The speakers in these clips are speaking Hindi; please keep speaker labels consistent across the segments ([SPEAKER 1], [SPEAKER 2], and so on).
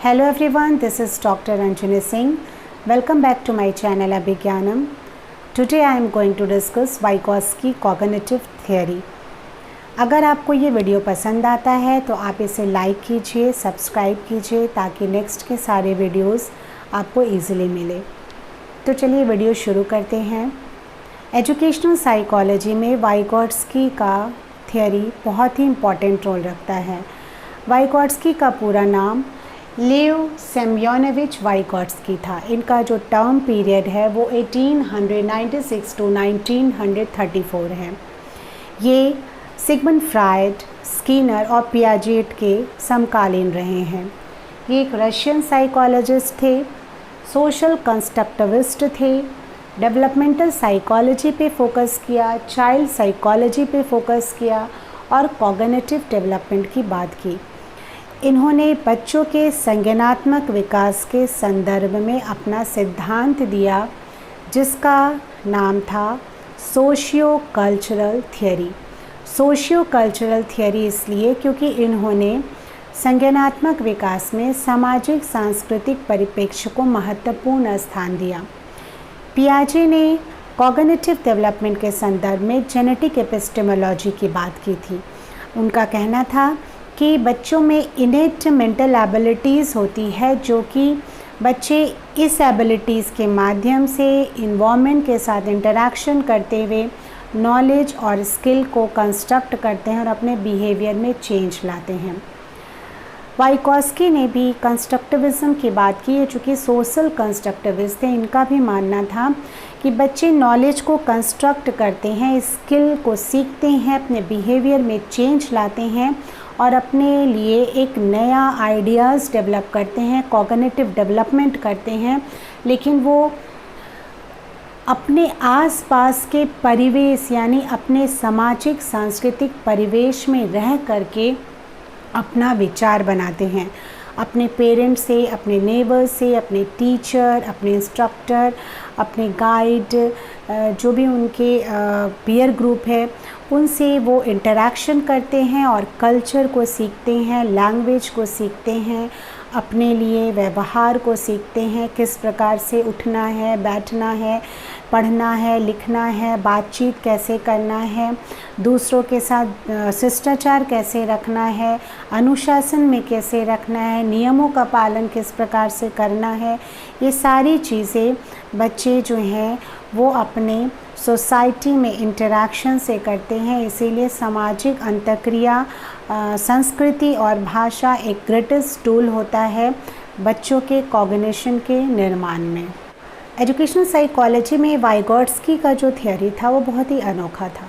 [SPEAKER 1] Hello everyone, this is Dr. Anjani Singh. Welcome back to my channel Abhigyanam. Today I am going to discuss Vygotsky cognitive theory. अगर आपको ये वीडियो पसंद आता है तो आप इसे लाइक कीजिए, सब्सक्राइब कीजिए ताकि नेक्स्ट के सारे वीडियोस आपको इजीली मिले। तो चलिए वीडियो शुरू करते हैं। एजुकेशनल साइकोलॉजी में वाइगोट्स्की का थियोरी बहुत ही इम्पॉर्टेंट रोल रखता है। वाइगोट्स्की का पूरा नाम लेव सेम्योनोविच वाइगोट्स्की था। इनका जो टर्म पीरियड है वो 1896 टू 1934 है। ये सिगमंड फ्रायड, स्किनर और पियाजेट के समकालीन रहे हैं। ये एक रशियन साइकोलॉजिस्ट थे, सोशल कंस्ट्रक्टिविस्ट थे, डेवलपमेंटल साइकोलॉजी पे फोकस किया, चाइल्ड साइकोलॉजी पे फोकस किया और कॉग्निटिव डेवलपमेंट की बात की। इन्होंने बच्चों के संज्ञानात्मक विकास के संदर्भ में अपना सिद्धांत दिया जिसका नाम था socio cultural theory. Socio cultural theory इसलिए क्योंकि इन्होंने संज्ञानात्मक विकास में सामाजिक सांस्कृतिक परिप्रेक्ष्य को महत्वपूर्ण स्थान दिया। पियाजे ने कॉग्निटिव डेवलपमेंट के संदर्भ में जेनेटिक एपिस्टेमोलॉजी की बात की थी। उनका कहना था कि बच्चों में इनेट मेंटल एबिलिटीज़ होती है जो कि बच्चे इस एबिलिटीज़ के माध्यम से इन्वायरमेंट के साथ इंटरैक्शन करते हुए नॉलेज और स्किल को कंस्ट्रक्ट करते हैं और अपने बिहेवियर में चेंज लाते हैं। वाइगोट्स्की ने भी कंस्ट्रक्टिविज़म की बात की है। चूँकि सोशल कंस्ट्रक्टिविस्ट थे, इनका भी मानना था कि बच्चे नॉलेज को कंस्ट्रक्ट करते हैं, स्किल को सीखते हैं, अपने बिहेवियर में चेंज लाते हैं और अपने लिए एक नया आइडियाज़ डेवलप करते हैं, कॉग्निटिव डेवलपमेंट करते हैं, लेकिन वो अपने आसपास के परिवेश यानी अपने सामाजिक सांस्कृतिक परिवेश में रह करके अपना विचार बनाते हैं। अपने पेरेंट्स से, अपने नेबर से, अपने टीचर, अपने इंस्ट्रक्टर, अपने गाइड, जो भी उनके पीयर ग्रुप है उनसे वो इंटरैक्शन करते हैं और कल्चर को सीखते हैं, लैंग्वेज को सीखते हैं, अपने लिए व्यवहार को सीखते हैं, किस प्रकार से उठना है, बैठना है, पढ़ना है, लिखना है, बातचीत कैसे करना है, दूसरों के साथ शिष्टाचार कैसे रखना है, अनुशासन में कैसे रखना है, नियमों का पालन किस प्रकार से करना है। ये सारी चीज़ें बच्चे जो हैं वो अपने सोसाइटी में इंटरैक्शन से करते हैं। इसीलिए सामाजिक अंतःक्रिया, संस्कृति और भाषा एक ग्रेटेस्ट टूल होता है बच्चों के कॉग्निशन के निर्माण में। एजुकेशनल साइकोलॉजी में वाइगोट्स्की का जो थियोरी था वो बहुत ही अनोखा था।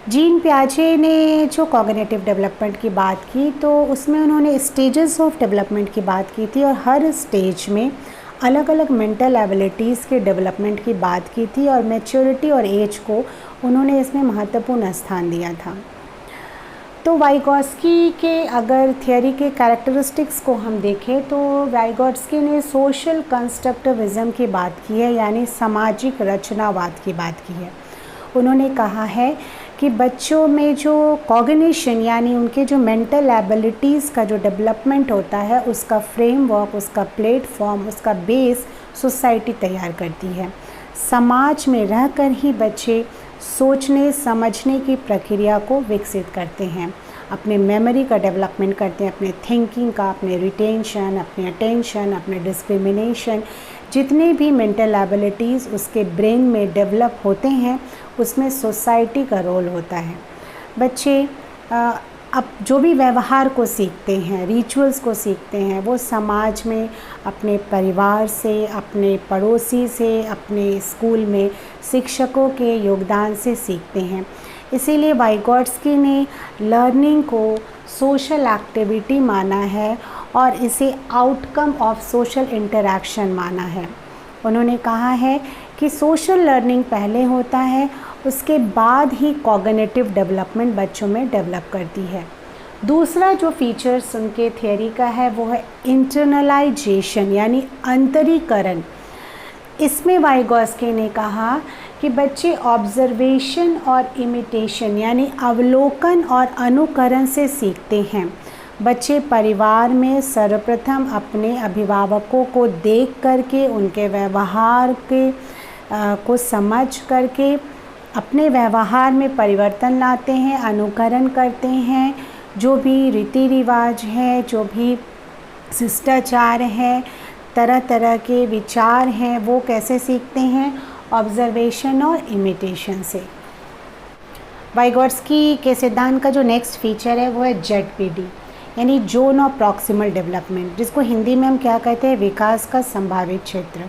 [SPEAKER 1] जीन पियाजे ने जो कॉग्निटिव डेवलपमेंट की बात की तो उसमें उन्होंने स्टेजेस ऑफ डेवलपमेंट की बात की थी और हर स्टेज में अलग अलग मेंटल एबिलिटीज़ के डेवलपमेंट की बात की थी और मैच्योरिटी और एज को उन्होंने इसमें महत्वपूर्ण स्थान दिया था। तो वाइगोट्स्की के अगर थियोरी के कैरेक्टरिस्टिक्स को हम देखें तो वाइगोट्स्की ने सोशल कंस्ट्रक्टिविज़म की बात की है यानी सामाजिक रचनावाद की बात की है। उन्होंने कहा है कि बच्चों में जो कॉग्निशन यानी उनके जो मेंटल एबिलिटीज़ का जो डेवलपमेंट होता है उसका फ्रेमवर्क, उसका प्लेटफॉर्म, उसका बेस सोसाइटी तैयार करती है। समाज में रहकर ही बच्चे सोचने समझने की प्रक्रिया को विकसित करते हैं, अपने मेमोरी का डेवलपमेंट करते हैं, अपने थिंकिंग का, अपने रिटेंशन, अपने अटेंशन, अपने डिस्क्रिमिनेशन, जितने भी मेंटल एबिलिटीज़ उसके ब्रेन में डेवलप होते हैं उसमें सोसाइटी का रोल होता है। बच्चे अब जो भी व्यवहार को सीखते हैं, रिचुअल्स को सीखते हैं, वो समाज में अपने परिवार से, अपने पड़ोसी से, अपने स्कूल में शिक्षकों के योगदान से सीखते हैं। इसीलिए वाइगोट्स्की ने लर्निंग को सोशल एक्टिविटी माना है और इसे आउटकम ऑफ सोशल इंटरैक्शन माना है। उन्होंने कहा है कि सोशल लर्निंग पहले होता है, उसके बाद ही कॉग्निटिव डेवलपमेंट बच्चों में डेवलप करती है। दूसरा जो फीचर्स उनके थियोरी का है वो है इंटरनलाइजेशन यानी अंतरीकरण। इसमें वाइगोट्स्की ने कहा कि बच्चे ऑब्जर्वेशन और इमिटेशन यानी अवलोकन और अनुकरण से सीखते हैं। बच्चे परिवार में सर्वप्रथम अपने अभिभावकों को देख करके, उनके व्यवहार के को समझ करके अपने व्यवहार में परिवर्तन लाते हैं, अनुकरण करते हैं। जो भी रीति रिवाज है, जो भी शिष्टाचार है, तरह तरह के विचार हैं, वो कैसे सीखते हैं? ऑब्जर्वेशन और इमिटेशन से। वाइगोट्स्की के सिद्धांत का जो नेक्स्ट फीचर है वो है ZPD, यानी जोन ऑफ प्रॉक्सिमल डेवलपमेंट, जिसको हिंदी में हम क्या कहते हैं? विकास का संभावित क्षेत्र।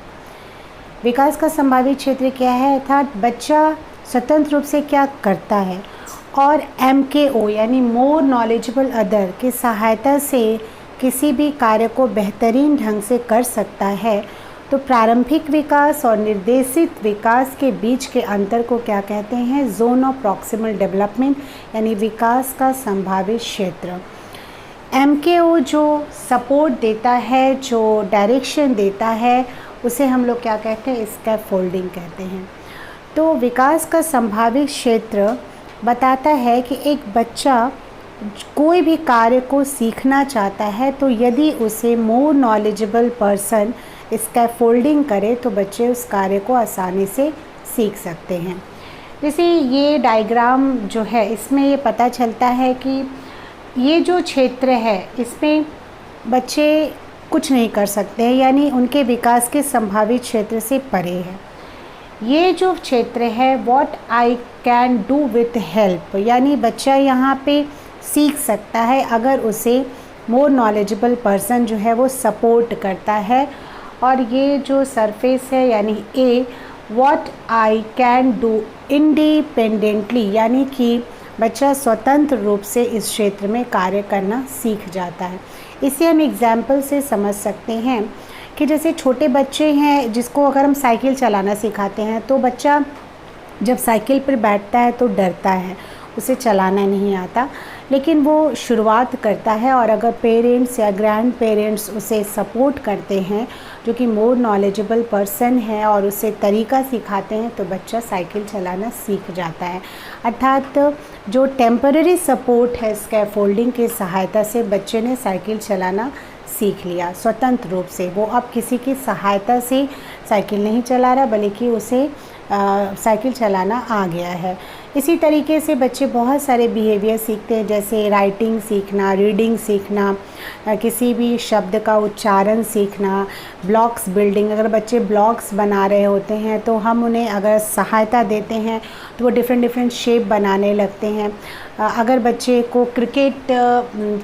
[SPEAKER 1] विकास का संभावित क्षेत्र क्या है? अर्थात बच्चा स्वतंत्र रूप से क्या करता है और MKO यानी मोर नॉलेजेबल अदर की सहायता से किसी भी कार्य को बेहतरीन ढंग से कर सकता है। तो प्रारंभिक विकास और निर्देशित विकास के बीच के अंतर को क्या कहते हैं? जोन ऑफ प्रॉक्सिमल डेवलपमेंट, यानी विकास का संभावित क्षेत्र। MKO जो सपोर्ट देता है, जो डायरेक्शन देता है, उसे हम लोग क्या कहते हैं? स्कैफोल्डिंग कहते हैं। तो विकास का संभावित क्षेत्र बताता है कि एक बच्चा कोई भी कार्य को सीखना चाहता है, तो यदि उसे मोर नॉलेजेबल पर्सन स्कैफोल्डिंग करे तो बच्चे उस कार्य को आसानी से सीख सकते हैं। जैसे ये डायग्राम जो है, इसमें ये पता चलता है कि ये जो क्षेत्र है इसमें बच्चे कुछ नहीं कर सकते हैं, यानी उनके विकास के संभावित क्षेत्र से परे है। ये जो क्षेत्र है what I can do with help, यानी बच्चा यहाँ पे सीख सकता है अगर उसे मोर नॉलेजेबल पर्सन जो है वो सपोर्ट करता है। और ये जो सरफेस है यानी A, what I can do independently, यानी कि बच्चा स्वतंत्र रूप से इस क्षेत्र में कार्य करना सीख जाता है। इसे हम एग्जाम्पल से समझ सकते हैं कि जैसे छोटे बच्चे हैं जिसको अगर हम साइकिल चलाना सिखाते हैं, तो बच्चा जब साइकिल पर बैठता है तो डरता है, उसे चलाना नहीं आता, लेकिन वो शुरुआत करता है। और अगर पेरेंट्स या ग्रैंड पेरेंट्स उसे सपोर्ट करते हैं, जो कि मोर नॉलेजेबल पर्सन है, और उसे तरीका सिखाते हैं, तो बच्चा साइकिल चलाना सीख जाता है। अर्थात जो टेम्पररी सपोर्ट है स्कैफोल्डिंग की सहायता से बच्चे ने साइकिल चलाना सीख लिया स्वतंत्र रूप से। वो अब किसी की सहायता से साइकिल नहीं चला रहा, बल्कि उसे साइकिल चलाना आ गया है। इसी तरीके से बच्चे बहुत सारे बिहेवियर सीखते हैं, जैसे राइटिंग सीखना, रीडिंग सीखना, किसी भी शब्द का उच्चारण सीखना, ब्लॉक्स बिल्डिंग। अगर बच्चे ब्लॉक्स बना रहे होते हैं तो हम उन्हें अगर सहायता देते हैं तो वो डिफरेंट शेप बनाने लगते हैं। अगर बच्चे को क्रिकेट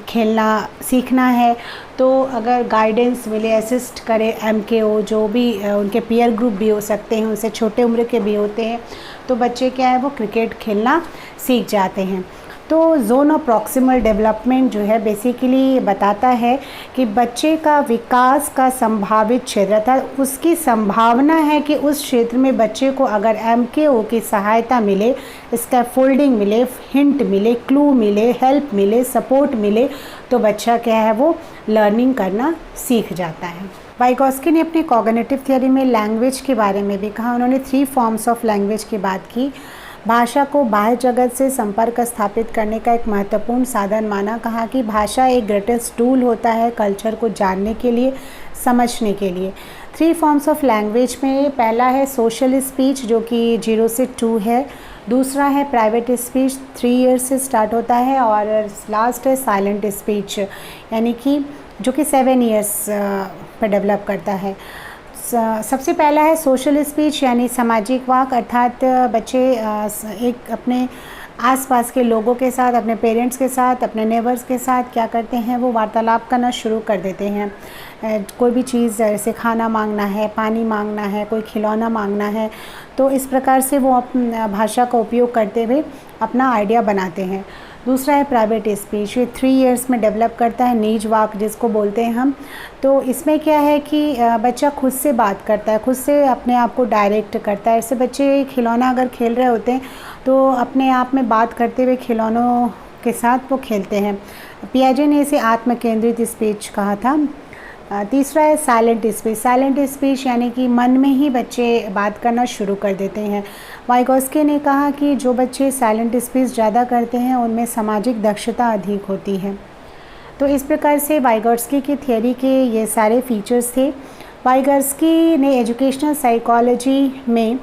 [SPEAKER 1] खेलना सीखना है तो अगर गाइडेंस मिले, असिस्ट करे MKO, जो भी उनके पीयर ग्रुप भी हो सकते हैं, उनसे छोटे उम्र के भी होते हैं, तो बच्चे क्या है वो क्रिकेट खेलना सीख जाते हैं। तो जोन ऑफ प्रॉक्सिमल डेवलपमेंट जो है बेसिकली बताता है कि बच्चे का विकास का संभावित क्षेत्र था, उसकी संभावना है कि उस क्षेत्र में बच्चे को अगर MKO की सहायता मिले, स्कैफोल्डिंग मिले, हिंट मिले, क्लू मिले, हेल्प मिले, सपोर्ट मिले, तो बच्चा क्या है वो लर्निंग करना सीख जाता है। वाइगोट्स्की ने अपनी कॉग्निटिव थियरी में लैंग्वेज के बारे में भी कहा। उन्होंने 3 फॉर्म्स ऑफ लैंग्वेज की बात की। भाषा को बाह्य जगत से संपर्क स्थापित करने का एक महत्वपूर्ण साधन माना। कहा कि भाषा एक ग्रेटेस्ट टूल होता है कल्चर को जानने के लिए, समझने के लिए। 3 फॉर्म्स ऑफ लैंग्वेज में पहला है सोशल स्पीच, जो कि 0 से 2 है। दूसरा है प्राइवेट स्पीच, 3 ईयर्स से स्टार्ट होता है। और लास्ट है साइलेंट स्पीच, यानी कि जो कि 7 ईयर्स पर डेवलप करता है। सबसे पहला है सोशल स्पीच, यानी सामाजिक वाक। अर्थात बच्चे एक अपने आसपास के लोगों के साथ, अपने पेरेंट्स के साथ, अपने नेबर्स के साथ क्या करते हैं वो वार्तालाप करना शुरू कर देते हैं। कोई भी चीज़ जैसे खाना मांगना है, पानी मांगना है, कोई खिलौना मांगना है, तो इस प्रकार से वो अपनी भाषा का उपयोग करते हुए अपना आइडिया बनाते हैं। दूसरा है प्राइवेट स्पीच, ये 3 ईयर्स में डेवलप करता है, निज वाक जिसको बोलते हैं हम। तो इसमें क्या है कि बच्चा खुद से बात करता है, खुद से अपने आप को डायरेक्ट करता है। ऐसे बच्चे खिलौना अगर खेल रहे होते हैं तो अपने आप में बात करते हुए खिलौनों के साथ वो खेलते हैं। पियाजे ने इसे आत्म केंद्रित स्पीच कहा था। तीसरा है साइलेंट स्पीच। साइलेंट स्पीच यानी कि मन में ही बच्चे बात करना शुरू कर देते हैं। वाइगोट्स्की ने कहा कि जो बच्चे साइलेंट स्पीच ज़्यादा करते हैं उनमें सामाजिक दक्षता अधिक होती है। तो इस प्रकार से वाइगोट्स्की की थियोरी के ये सारे फीचर्स थे। वाइगोट्स्की ने एजुकेशनल साइकोलॉजी में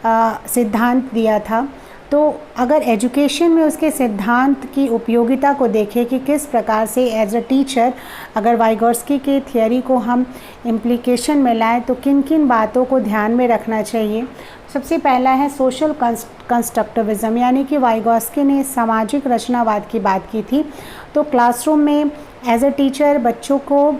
[SPEAKER 1] सिद्धांत दिया था। तो अगर एजुकेशन में उसके सिद्धांत की उपयोगिता को देखें कि किस प्रकार से एज अ टीचर अगर वाइगोट्स्की की थियोरी को हम इम्प्लीकेशन में लाएं तो किन किन बातों को ध्यान में रखना चाहिए। सबसे पहला है सोशल कंस्ट्रक्टिविज़म, यानी कि वाइगोट्स्की ने सामाजिक रचनावाद की बात की थी। तो क्लासरूम में एज अ टीचर बच्चों को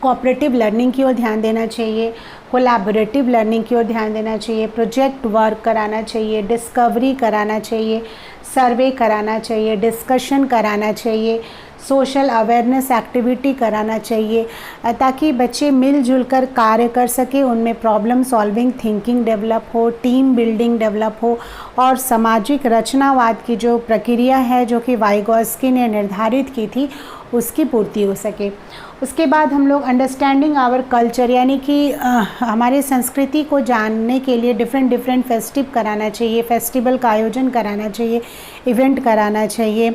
[SPEAKER 1] कोऑपरेटिव लर्निंग की ओर ध्यान देना चाहिए, कोलैबोरेटिव लर्निंग की ओर ध्यान देना चाहिए, प्रोजेक्ट वर्क कराना चाहिए, डिस्कवरी कराना चाहिए, सर्वे कराना चाहिए, डिस्कशन कराना चाहिए, सोशल अवेयरनेस एक्टिविटी कराना चाहिए, ताकि बच्चे मिलजुल कर कार्य कर सके, उनमें प्रॉब्लम सॉल्विंग थिंकिंग डेवलप हो, टीम बिल्डिंग डेवलप हो और सामाजिक रचनावाद की जो प्रक्रिया है जो कि वाइगोट्स्की ने निर्धारित की थी उसकी पूर्ति हो सके। उसके बाद हम लोग अंडरस्टैंडिंग आवर कल्चर, यानी कि हमारे संस्कृति को जानने के लिए डिफरेंट फेस्टिव कराना चाहिए, फेस्टिवल का आयोजन कराना चाहिए, इवेंट कराना चाहिए।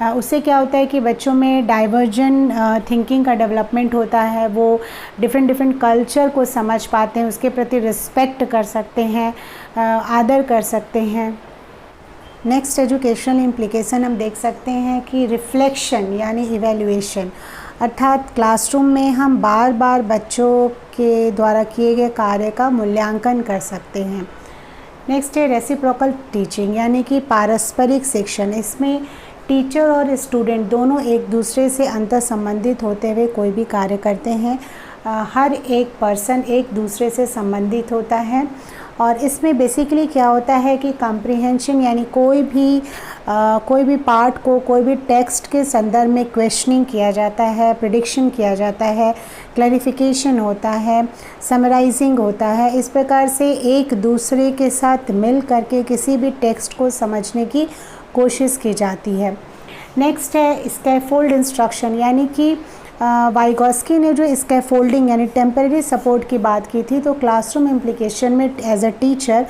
[SPEAKER 1] उससे क्या होता है कि बच्चों में डाइवर्जन थिंकिंग का डेवलपमेंट होता है, वो डिफरेंट कल्चर को समझ पाते हैं, उसके प्रति रिस्पेक्ट कर सकते हैं, आदर कर सकते हैं। नेक्स्ट एजुकेशनल इम्प्लीकेशन हम देख सकते हैं कि रिफ्लेक्शन यानी इवैल्यूएशन, अर्थात क्लासरूम में हम बार बार बच्चों के द्वारा किए गए कार्य का मूल्यांकन कर सकते हैं। नेक्स्ट है रेसिप्रोकल टीचिंग, यानी कि पारस्परिक शिक्षण। इसमें टीचर और स्टूडेंट दोनों एक दूसरे से अंतर संबंधित होते हुए कोई भी कार्य करते हैं। हर एक पर्सन एक दूसरे से संबंधित होता है और इसमें बेसिकली क्या होता है कि कॉम्प्रिहेंशन, यानी कोई भी पार्ट को कोई भी टेक्स्ट के संदर्भ में क्वेश्चनिंग किया जाता है, प्रेडिक्शन किया जाता है, क्लैरिफिकेशन होता है, समराइजिंग होता है। इस प्रकार से एक दूसरे के साथ मिल करके किसी भी टेक्स्ट को समझने की कोशिश की जाती है। नेक्स्ट है स्कैफोल्ड इंस्ट्रक्शन, यानी कि वाइगोट्स्की ने जो स्कैफोल्डिंग यानी टेम्परेरी सपोर्ट की बात की थी, तो क्लासरूम इम्प्लीकेशन में एज अ टीचर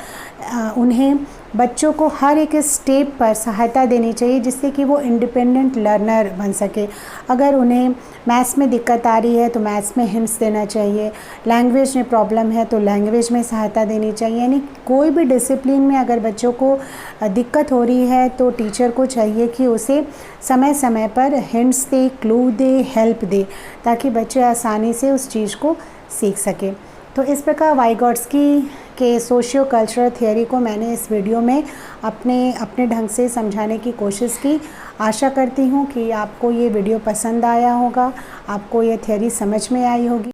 [SPEAKER 1] उन्हें बच्चों को हर एक स्टेप पर सहायता देनी चाहिए जिससे कि वो इंडिपेंडेंट लर्नर बन सके। अगर उन्हें मैथ्स में दिक्कत आ रही है तो मैथ्स में हिंट्स देना चाहिए, लैंग्वेज में प्रॉब्लम है तो लैंग्वेज में सहायता देनी चाहिए। यानी कोई भी डिसिप्लिन में अगर बच्चों को दिक्कत हो रही है तो टीचर को चाहिए कि उसे समय समय पर हिंट्स दे, क्लू दे, हेल्प दे, ताकि बच्चे आसानी से उस चीज़ को सीख सके। तो इस प्रकार वाइगोट्स्की के सोशियो कल्चरल थियोरी को मैंने इस वीडियो में अपने ढंग से समझाने की कोशिश की। आशा करती हूँ कि आपको ये वीडियो पसंद आया होगा, आपको ये थियोरी समझ में आई होगी।